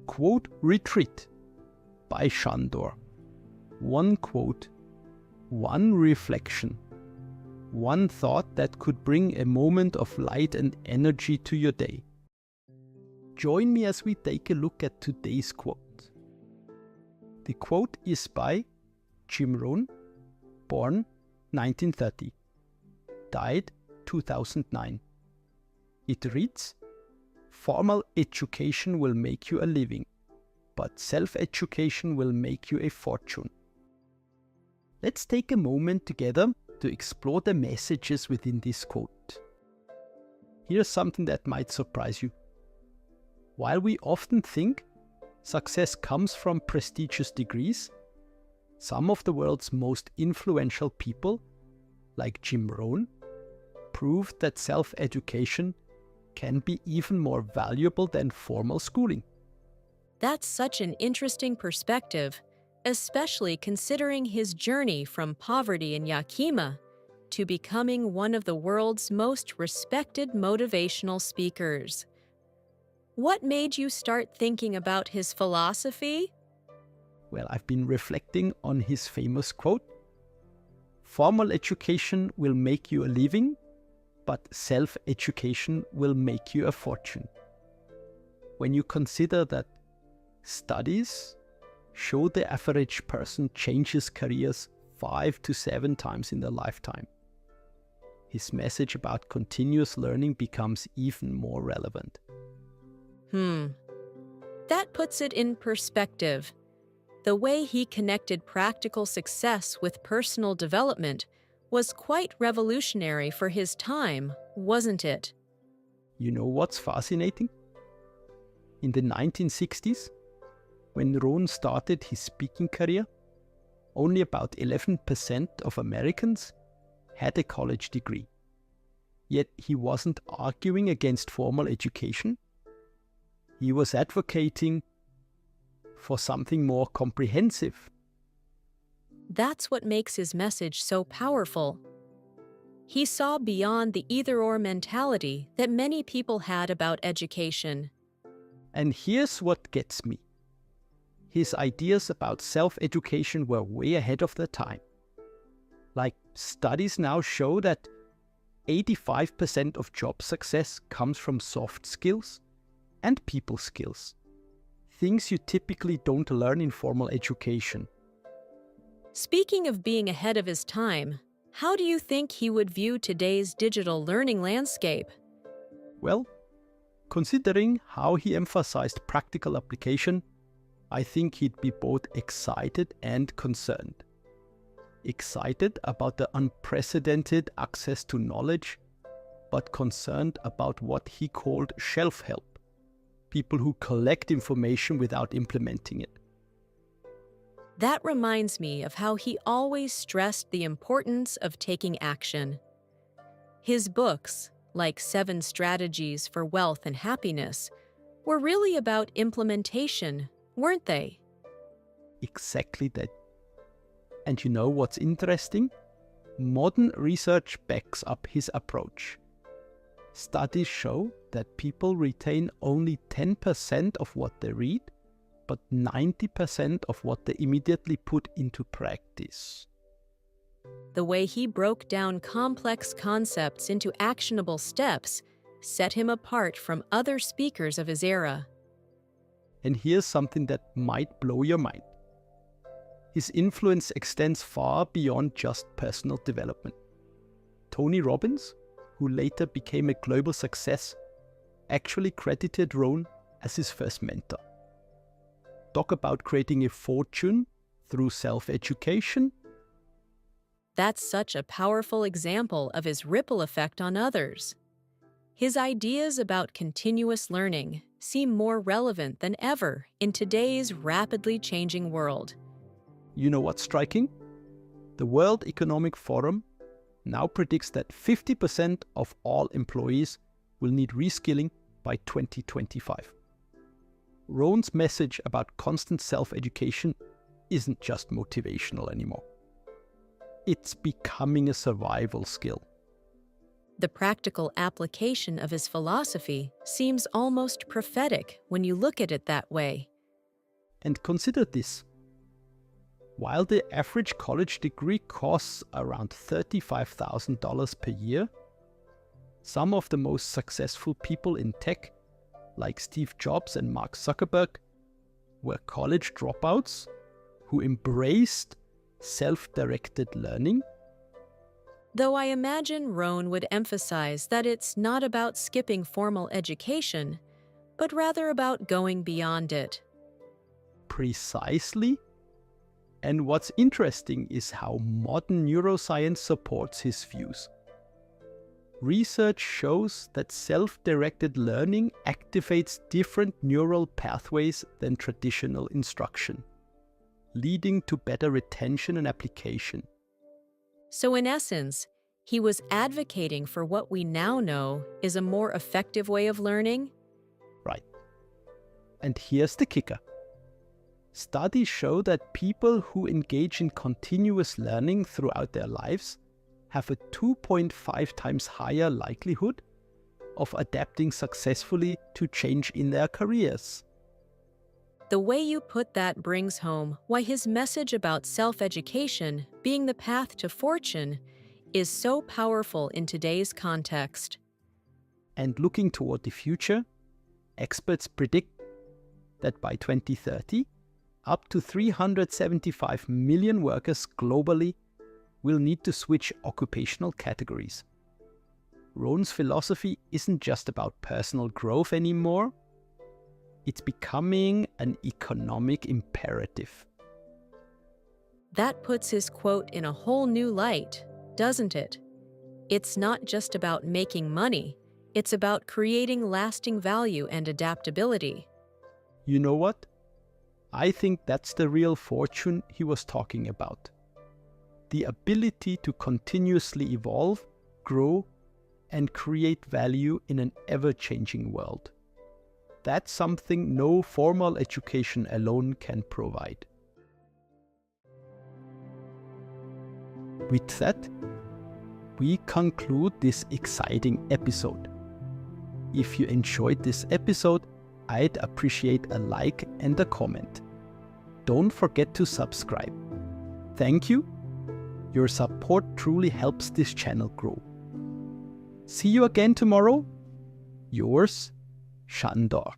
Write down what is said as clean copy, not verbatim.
Quote Retreat by Sandor. One quote, one reflection, one thought that could bring a moment of light and energy to your day. Join me as we take a look at today's quote. The quote is by Jim Rohn, born 1930, died 2009. It reads, "Formal education will make you a living, but self-education will make you a fortune." Let's take a moment together to explore the messages within this quote. Here's something that might surprise you. While we often think success comes from prestigious degrees, some of the world's most influential people, like Jim Rohn, proved that self-education can be even more valuable than formal schooling. That's such an interesting perspective, especially considering his journey from poverty in Yakima to becoming one of the world's most respected motivational speakers. What made you start thinking about his philosophy? Well, I've been reflecting on his famous quote, "Formal education will make you a living, but self-education will make you a fortune." When you consider that studies show the average person changes careers 5 to 7 times in their lifetime, his message about continuous learning becomes even more relevant. That puts it in perspective. The way he connected practical success with personal development was quite revolutionary for his time, wasn't it? You know what's fascinating? In the 1960s, when Rohn started his speaking career, only about 11% of Americans had a college degree. Yet he wasn't arguing against formal education. He was advocating for something more comprehensive. That's what makes his message so powerful. He saw beyond the either-or mentality that many people had about education. And here's what gets me. His ideas about self-education were way ahead of their time. Like, studies now show that 85% of job success comes from soft skills and people skills. Things you typically don't learn in formal education. Speaking of being ahead of his time, how do you think he would view today's digital learning landscape? Well, considering how he emphasized practical application, I think he'd be both excited and concerned. Excited about the unprecedented access to knowledge, but concerned about what he called shelf help, people who collect information without implementing it. That reminds me of how he always stressed the importance of taking action. His books, like 7 Strategies for Wealth and Happiness, were really about implementation, weren't they? Exactly that. And you know what's interesting? Modern research backs up his approach. Studies show that people retain only 10% of what they read, but 90% of what they immediately put into practice. The way he broke down complex concepts into actionable steps set him apart from other speakers of his era. And here's something that might blow your mind. His influence extends far beyond just personal development. Tony Robbins, who later became a global success, actually credited Rohn as his first mentor. Talk about creating a fortune through self-education. That's such a powerful example of his ripple effect on others. His ideas about continuous learning seem more relevant than ever in today's rapidly changing world. You know what's striking? The World Economic Forum now predicts that 50% of all employees will need reskilling by 2025. Rohn's message about constant self-education isn't just motivational anymore. It's becoming a survival skill. The practical application of his philosophy seems almost prophetic when you look at it that way. And consider this. While the average college degree costs around $35,000 per year, some of the most successful people in tech, like Steve Jobs and Mark Zuckerberg, were college dropouts who embraced self-directed learning. Though I imagine Rohn would emphasize that it's not about skipping formal education, but rather about going beyond it. Precisely. And what's interesting is how modern neuroscience supports his views. Research shows that self-directed learning activates different neural pathways than traditional instruction, leading to better retention and application. So in essence, he was advocating for what we now know is a more effective way of learning? Right. And here's the kicker. Studies show that people who engage in continuous learning throughout their lives have a 2.5 times higher likelihood of adapting successfully to change in their careers. The way you put that brings home why his message about self-education being the path to fortune is so powerful in today's context. And looking toward the future, experts predict that by 2030, up to 375 million workers globally will need to switch occupational categories. Rohn's philosophy isn't just about personal growth anymore. It's becoming an economic imperative. That puts his quote in a whole new light, doesn't it? It's not just about making money, it's about creating lasting value and adaptability. You know what? I think that's the real fortune he was talking about. The ability to continuously evolve, grow, and create value in an ever-changing world. That's something no formal education alone can provide. With that, we conclude this exciting episode. If you enjoyed this episode, I'd appreciate a like and a comment. Don't forget to subscribe. Thank you. Your support truly helps this channel grow. See you again tomorrow. Yours, Sandor.